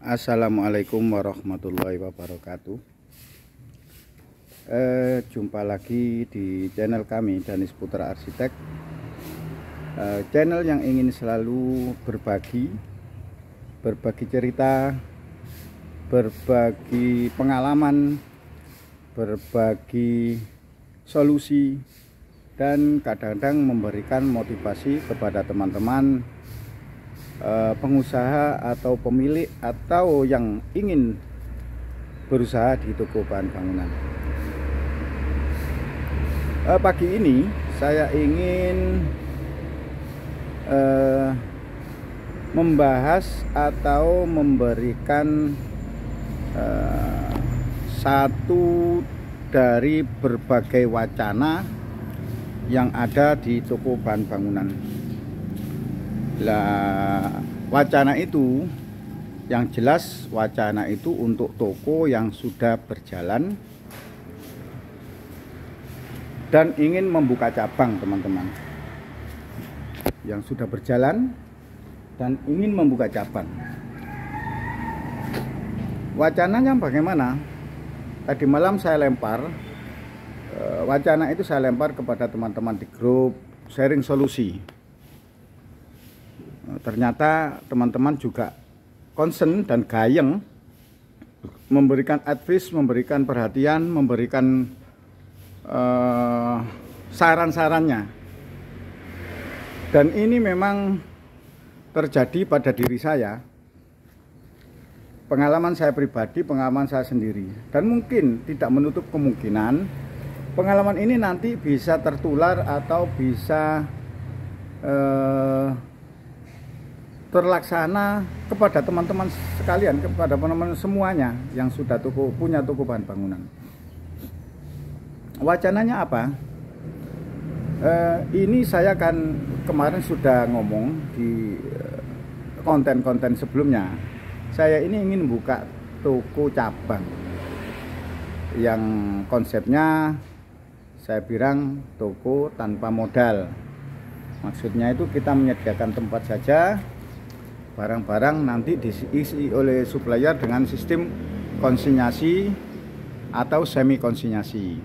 Assalamualaikum warahmatullahi wabarakatuh. Jumpa lagi di channel kami, Danis Putra Arsitek. Channel yang ingin selalu berbagi cerita, berbagi pengalaman, berbagi solusi, dan kadang-kadang memberikan motivasi kepada teman-teman pengusaha atau pemilik atau yang ingin berusaha di toko bahan bangunan. Pagi ini saya ingin membahas atau memberikan satu dari berbagai wacana yang ada di toko bahan bangunan. Lah, wacana itu yang jelas wacana itu untuk toko yang sudah berjalan dan ingin membuka cabang, teman-teman. Yang sudah berjalan dan ingin membuka cabang. Wacananya bagaimana? Tadi malam saya lempar wacana itu, saya lempar kepada teman-teman di grup sharing solusi. Ternyata teman-teman juga concern dan gayeng memberikan advice, memberikan perhatian, memberikan saran-sarannya. Dan ini memang terjadi pada diri saya, pengalaman saya pribadi, pengalaman saya sendiri, dan mungkin tidak menutup kemungkinan pengalaman ini nanti bisa tertular atau bisa terlaksana kepada teman-teman sekalian, kepada teman-teman semuanya yang sudah punya toko bahan bangunan. Wacananya apa? Ini saya kan kemarin sudah ngomong di konten-konten sebelumnya. Saya ini ingin buka toko cabang yang konsepnya saya bilang toko tanpa modal. Maksudnya itu kita menyediakan tempat saja, barang-barang nanti diisi oleh supplier dengan sistem konsinyasi atau semi konsinyasi.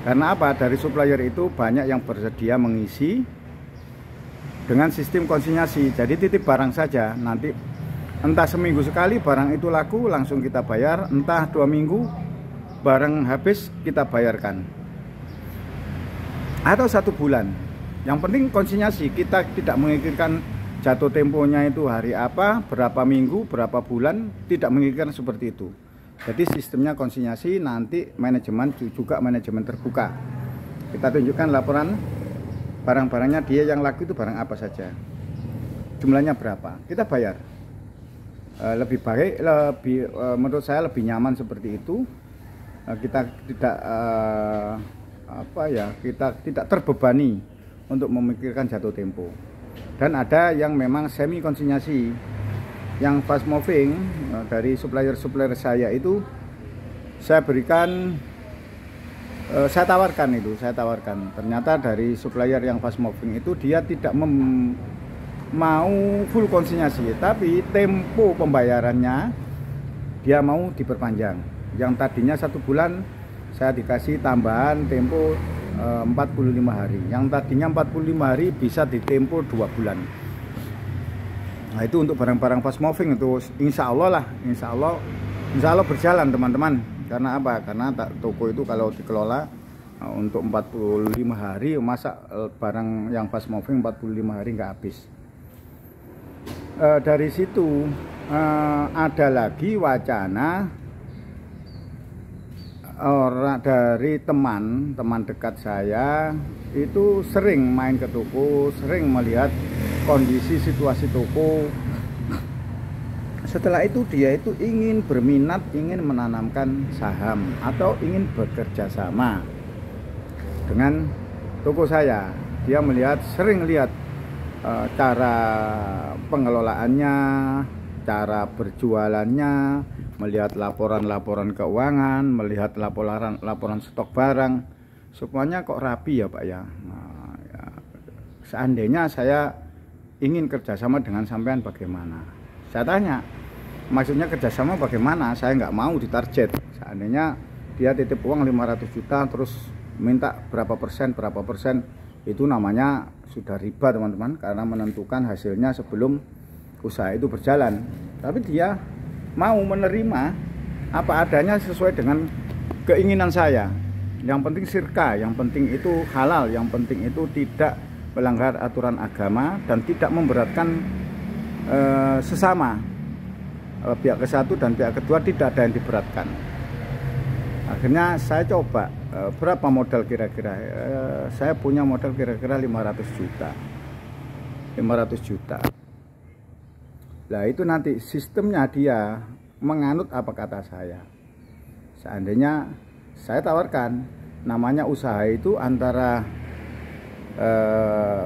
Karena apa? Dari supplier itu banyak yang bersedia mengisi dengan sistem konsinyasi. Jadi titip barang saja, nanti entah seminggu sekali barang itu laku langsung kita bayar, entah 2 minggu barang habis kita bayarkan, atau 1 bulan. Yang penting konsinyasi, kita tidak mengikirkan jatuh temponya itu hari apa, berapa minggu, berapa bulan, tidak mengikirkan seperti itu. Jadi sistemnya konsinyasi, nanti manajemen juga manajemen terbuka. Kita tunjukkan laporan barang-barangnya, dia yang laku itu barang apa saja, jumlahnya berapa, kita bayar. Lebih baik, menurut saya lebih nyaman seperti itu. Kita tidak kita tidak terbebani untuk memikirkan jatuh tempo. Dan ada yang memang semi konsinyasi, yang fast moving dari supplier saya itu saya berikan, saya tawarkan. Ternyata dari supplier yang fast moving itu dia tidak mau full konsinyasi, tapi tempo pembayarannya dia mau diperpanjang. Yang tadinya 1 bulan saya dikasih tambahan tempo 45 hari. Yang tadinya 45 hari bisa ditempo 2 bulan. Nah, itu untuk barang-barang fast moving itu insya Allah berjalan, teman-teman. Karena apa? Karena toko itu kalau dikelola untuk 45 hari, masa barang yang fast moving 45 hari nggak habis. Dari situ ada lagi wacana orang dari teman dekat saya itu sering main ke toko, sering melihat kondisi situasi toko. Setelah itu dia itu ingin berminat, ingin menanamkan saham atau ingin bekerja sama dengan toko saya. Dia sering lihat cara pengelolaannya, cara berjualannya, melihat laporan keuangan, melihat laporan stok barang, semuanya kok rapi ya Pak ya. Nah, ya. Seandainya saya ingin kerjasama dengan sampean bagaimana? Saya tanya, Maksudnya kerjasama bagaimana? Saya nggak mau ditarget. Seandainya dia titip uang 500 juta terus minta berapa persen, itu namanya sudah riba teman-teman, karena menentukan hasilnya sebelum usaha itu berjalan. Tapi dia mau menerima apa adanya sesuai dengan keinginan saya. Yang penting sirka, yang penting itu halal, yang penting itu tidak melanggar aturan agama dan tidak memberatkan sesama. Pihak ke satu dan pihak kedua tidak ada yang diberatkan. Akhirnya saya coba berapa modal kira-kira. Saya punya modal kira-kira 500 juta. 500 juta. Nah itu nanti sistemnya dia menganut apa kata saya. Seandainya saya tawarkan, namanya usaha itu antara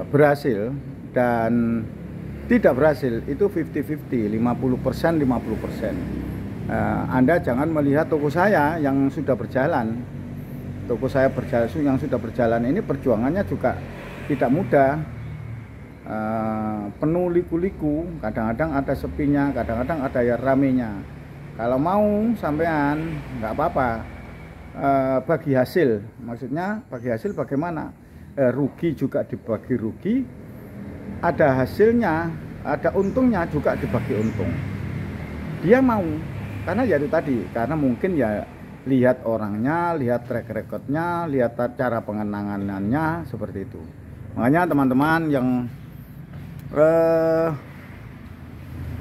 berhasil dan tidak berhasil itu 50-50, 50%, 50%. Anda jangan melihat toko saya yang sudah berjalan. Toko saya yang sudah berjalan ini perjuangannya juga tidak mudah. Penuh liku-liku, kadang-kadang ada sepinya, kadang-kadang ada ya ramenya. Kalau mau sampean nggak apa-apa, bagi hasil. Maksudnya bagi hasil bagaimana? Rugi juga dibagi rugi, ada hasilnya, ada untungnya juga dibagi untung. Dia mau, karena ya itu tadi, karena mungkin ya lihat orangnya, lihat track recordnya, lihat cara pengenangannya seperti itu. Makanya teman-teman yang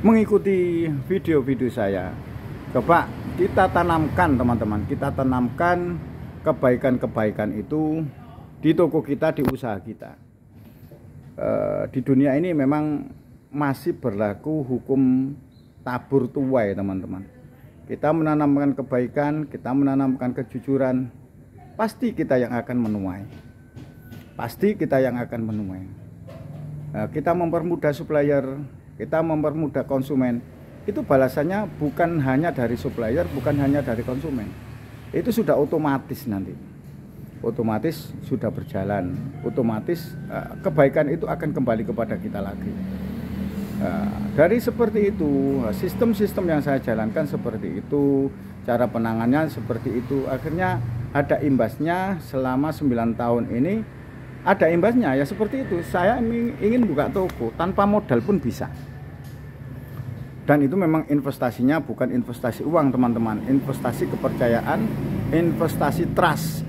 mengikuti video-video saya, coba kita tanamkan teman-teman, kita tanamkan kebaikan-kebaikan itu di toko kita, di usaha kita. Di dunia ini memang masih berlaku hukum tabur tuai teman-teman. Kita menanamkan kebaikan, kita menanamkan kejujuran, pasti kita yang akan menuai. Pasti kita yang akan menuai. Kita mempermudah supplier, kita mempermudah konsumen, itu balasannya bukan hanya dari supplier, bukan hanya dari konsumen. Itu sudah otomatis nanti. Otomatis sudah berjalan, otomatis kebaikan itu akan kembali kepada kita lagi. Dari seperti itu, sistem-sistem yang saya jalankan seperti itu, cara penanganannya seperti itu, akhirnya ada imbasnya selama 9 tahun ini. Ada imbasnya ya seperti itu. Saya ingin buka toko tanpa modal pun bisa. Dan itu memang investasinya bukan investasi uang teman-teman, investasi kepercayaan, investasi trust,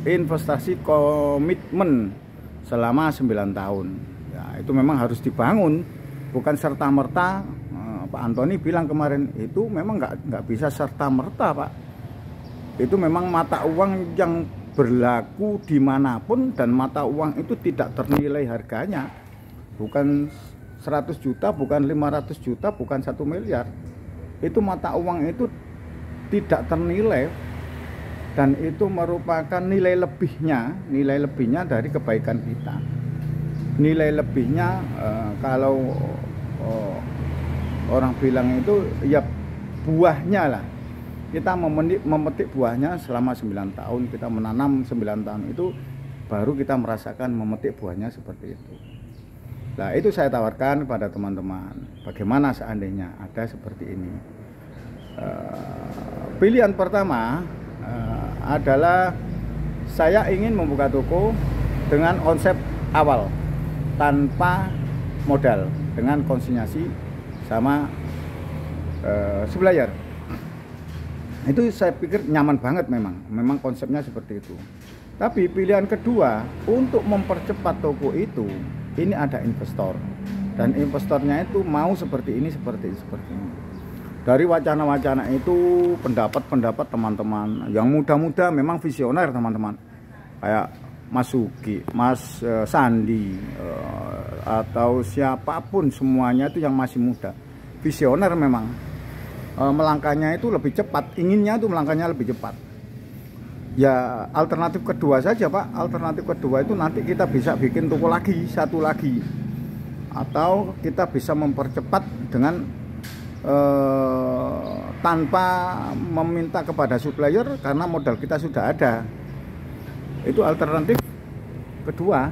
investasi komitmen selama 9 tahun. Ya, itu memang harus dibangun, bukan serta-merta. Pak Antoni bilang kemarin, itu memang nggak bisa serta-merta Pak. Itu memang mata uang yang berlaku dimanapun, dan mata uang itu tidak ternilai harganya. Bukan 100 juta, bukan 500 juta, bukan 1 miliar. Itu mata uang itu tidak ternilai, dan itu merupakan nilai lebihnya dari kebaikan kita. Nilai lebihnya kalau orang bilang itu ya buahnya lah. Kita memetik buahnya selama 9 tahun, kita menanam 9 tahun itu baru kita merasakan memetik buahnya seperti itu. Nah itu saya tawarkan kepada teman-teman, bagaimana seandainya ada seperti ini. Pilihan pertama adalah saya ingin membuka toko dengan konsep awal, tanpa modal, dengan konsinyasi sama supplier. Itu saya pikir nyaman banget, memang konsepnya seperti itu. Tapi pilihan kedua, untuk mempercepat toko itu, ini ada investor, dan investornya itu mau seperti ini. Dari wacana-wacana itu, pendapat-pendapat teman-teman yang muda-muda memang visioner teman-teman, kayak Mas Sugi, Mas Sandi, atau siapapun, semuanya itu yang masih muda, visioner memang. Melangkahnya itu lebih cepat, inginnya itu melangkahnya lebih cepat. Ya alternatif kedua saja Pak, alternatif kedua itu nanti kita bisa bikin toko lagi, satu lagi, atau kita bisa mempercepat dengan tanpa meminta kepada supplier karena modal kita sudah ada. Itu alternatif kedua.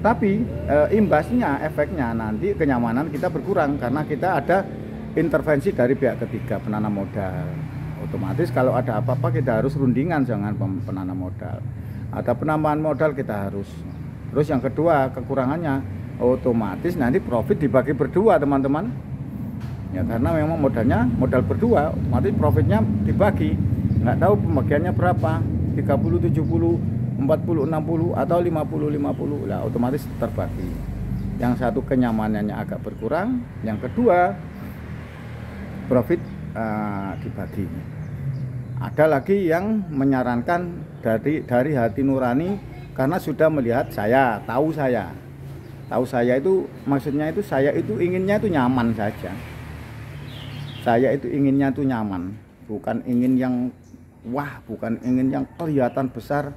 Tapi imbasnya, efeknya nanti kenyamanan kita berkurang karena kita ada intervensi dari pihak ketiga, penanam modal. Otomatis kalau ada apa-apa kita harus rundingan dengan penanam modal. Ada penambahan modal kita harus. Terus yang kedua, kekurangannya otomatis nanti profit dibagi berdua, teman-teman. Ya karena memang modal berdua, otomatis profitnya dibagi. Nggak tahu pembagiannya berapa, 30 70, 40 60 atau 50 50. Lah otomatis terbagi. Yang satu kenyamanannya agak berkurang, yang kedua profit dibagi. Ada lagi yang menyarankan dari hati nurani karena sudah melihat tahu saya itu maksudnya itu saya itu inginnya itu nyaman saja. Saya itu inginnya itu nyaman, bukan ingin yang wah, bukan ingin yang kelihatan besar,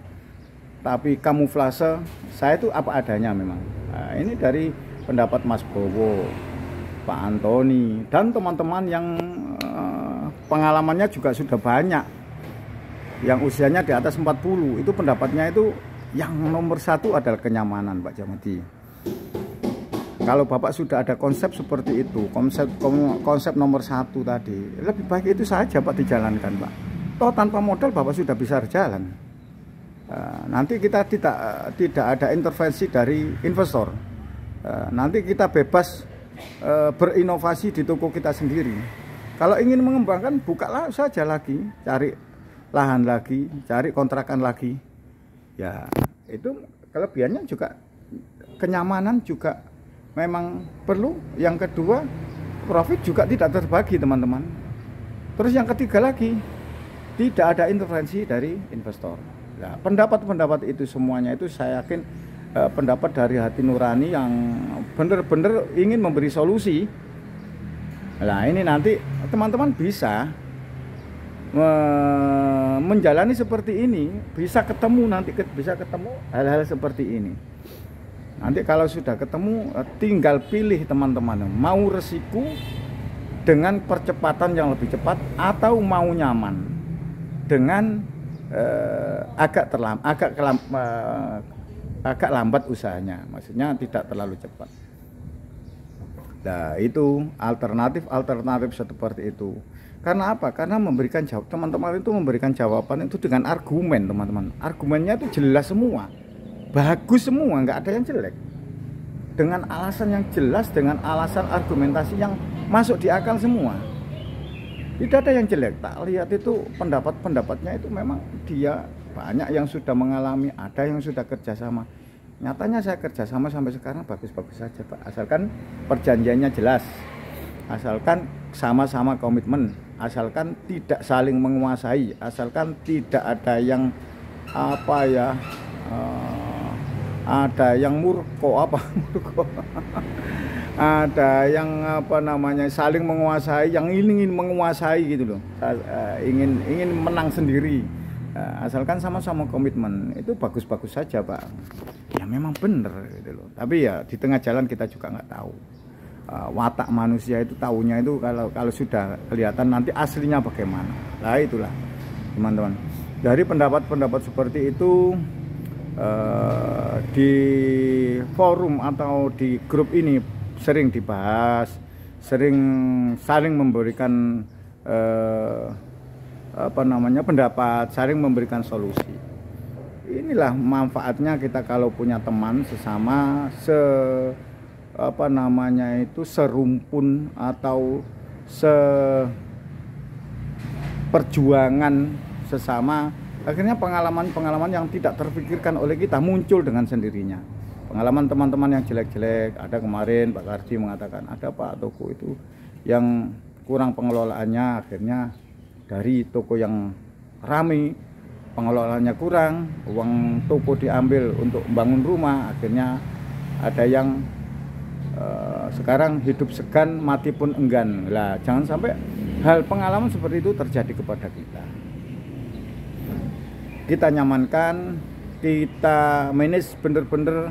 tapi kamuflase. Saya itu apa adanya memang. Nah, ini dari pendapat Mas Bowo, Pak Antoni, dan teman-teman yang pengalamannya juga sudah banyak, yang usianya di atas 40. Itu pendapatnya itu yang nomor satu adalah kenyamanan, Pak Jamadi. Kalau Bapak sudah ada konsep seperti itu, konsep nomor satu tadi, lebih baik itu saja Pak dijalankan, Pak. Toh tanpa modal Bapak sudah bisa berjalan. Nanti kita tidak ada intervensi dari investor. Nanti kita bebas berinovasi di toko kita sendiri. Kalau ingin mengembangkan, bukalah saja lagi, cari lahan lagi, cari kontrakan lagi. Ya, itu kelebihannya juga, kenyamanan juga memang perlu. Yang kedua, profit juga tidak terbagi, teman-teman. Terus yang ketiga lagi, tidak ada intervensi dari investor. Nah, pendapat-pendapat itu semuanya itu saya yakin pendapat dari hati nurani yang benar-benar ingin memberi solusi. Nah, ini nanti teman-teman bisa menjalani seperti ini, bisa ketemu hal-hal seperti ini. Nanti kalau sudah ketemu, tinggal pilih teman-teman, mau resiko dengan percepatan yang lebih cepat atau mau nyaman dengan agak lambat usahanya, maksudnya tidak terlalu cepat. Nah, itu alternatif seperti itu. Karena apa? Karena memberikan jawab, teman-teman itu memberikan jawaban itu dengan argumen, teman-teman. Argumennya itu jelas semua, bagus semua, nggak ada yang jelek. Dengan alasan yang jelas, dengan alasan argumentasi yang masuk di akal semua. Tidak ada yang jelek. Tak lihat itu pendapat-pendapatnya itu memang dia banyak yang sudah mengalami, ada yang sudah kerjasama. Nyatanya saya kerjasama sampai sekarang bagus-bagus saja, Pak. Asalkan perjanjiannya jelas, asalkan sama-sama komitmen, asalkan tidak saling menguasai, asalkan tidak ada yang ada yang murko ada yang saling menguasai, yang ingin menguasai gitu loh, ingin menang sendiri. Asalkan sama-sama komitmen, itu bagus-bagus saja, Pak. Ya memang benar gitu loh. Tapi ya di tengah jalan kita juga nggak tahu. Watak manusia itu tahunya itu kalau sudah kelihatan nanti aslinya bagaimana. Nah itulah teman-teman. Dari pendapat-pendapat seperti itu di forum atau di grup ini sering dibahas, sering saling memberikan pendapat, saling memberikan solusi. Inilah manfaatnya kita kalau punya teman sesama serumpun atau seperjuangan sesama. Akhirnya pengalaman-pengalaman yang tidak terpikirkan oleh kita muncul dengan sendirinya. Pengalaman teman-teman yang jelek-jelek, ada kemarin Pak Kardi mengatakan ada Pak toko itu yang kurang pengelolaannya, akhirnya dari toko yang ramai pengelolaannya kurang, uang toko diambil untuk bangun rumah, akhirnya ada yang sekarang hidup segan mati pun enggan. Lah jangan sampai hal pengalaman seperti itu terjadi kepada kita. Kita nyamankan, kita manage bener-bener,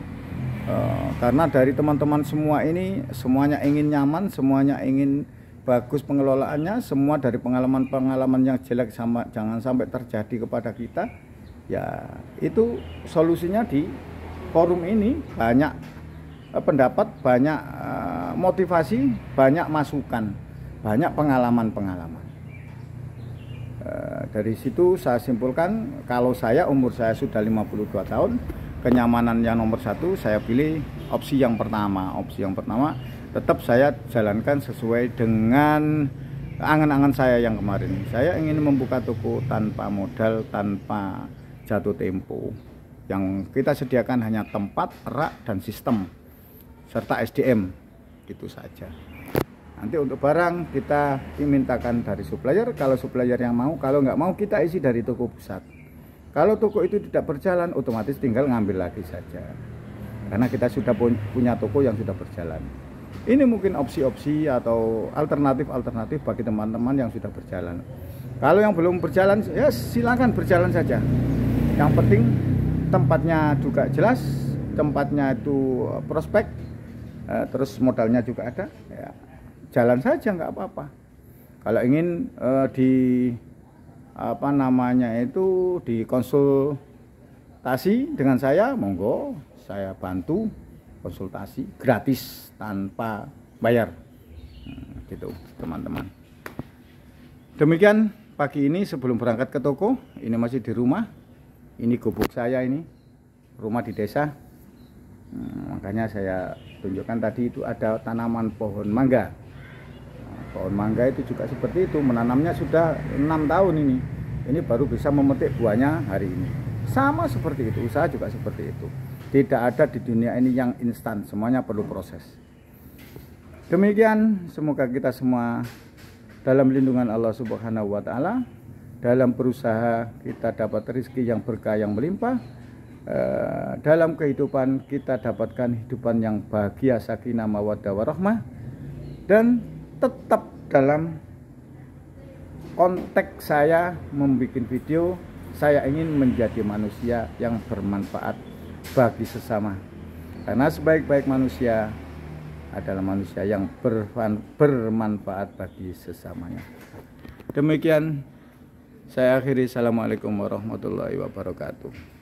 karena dari teman-teman semua ini semuanya ingin nyaman, semuanya ingin bagus pengelolaannya, semua dari pengalaman-pengalaman yang jelek jangan sampai terjadi kepada kita. Ya itu solusinya di forum ini, banyak pendapat, banyak motivasi, banyak masukan, banyak pengalaman-pengalaman. Dari situ saya simpulkan kalau umur saya sudah 52 tahun, kenyamanan yang nomor satu saya pilih opsi yang pertama. Opsi yang pertama tetap saya jalankan sesuai dengan angan-angan saya yang kemarin. Saya ingin membuka toko tanpa modal, tanpa jatuh tempo. Yang kita sediakan hanya tempat, rak, dan sistem, serta SDM, gitu saja. Nanti untuk barang kita dimintakan dari supplier, kalau supplier yang mau, kalau nggak mau kita isi dari toko pusat. Kalau toko itu tidak berjalan, otomatis tinggal ngambil lagi saja. Karena kita sudah punya toko yang sudah berjalan. Ini mungkin opsi-opsi atau alternatif-alternatif bagi teman-teman yang sudah berjalan. Kalau yang belum berjalan, ya silakan berjalan saja. Yang penting tempatnya juga jelas, tempatnya itu prospek, terus modalnya juga ada. Ya, jalan saja nggak apa-apa. Kalau ingin dikonsultasi dengan saya, monggo saya bantu konsultasi gratis tanpa bayar. Gitu teman-teman. Demikian pagi ini sebelum berangkat ke toko. Ini masih di rumah. Ini gubuk saya, ini rumah di desa. Makanya saya tunjukkan tadi itu ada tanaman pohon mangga. Pohon mangga itu juga seperti itu, menanamnya sudah 6 tahun ini. Ini baru bisa memetik buahnya hari ini. Sama seperti itu, usaha juga seperti itu. Tidak ada di dunia ini yang instan, semuanya perlu proses. Demikian, semoga kita semua dalam lindungan Allah Subhanahu wa taala, dalam berusaha kita dapat rezeki yang berkah yang melimpah, dalam kehidupan kita dapatkan kehidupan yang bahagia, sakinah, mawaddah warahmah, dan tetap dalam konteks saya membuat video, saya ingin menjadi manusia yang bermanfaat bagi sesama. Karena sebaik-baik manusia adalah manusia yang bermanfaat bagi sesamanya. Demikian saya akhiri. Assalamualaikum warahmatullahi wabarakatuh.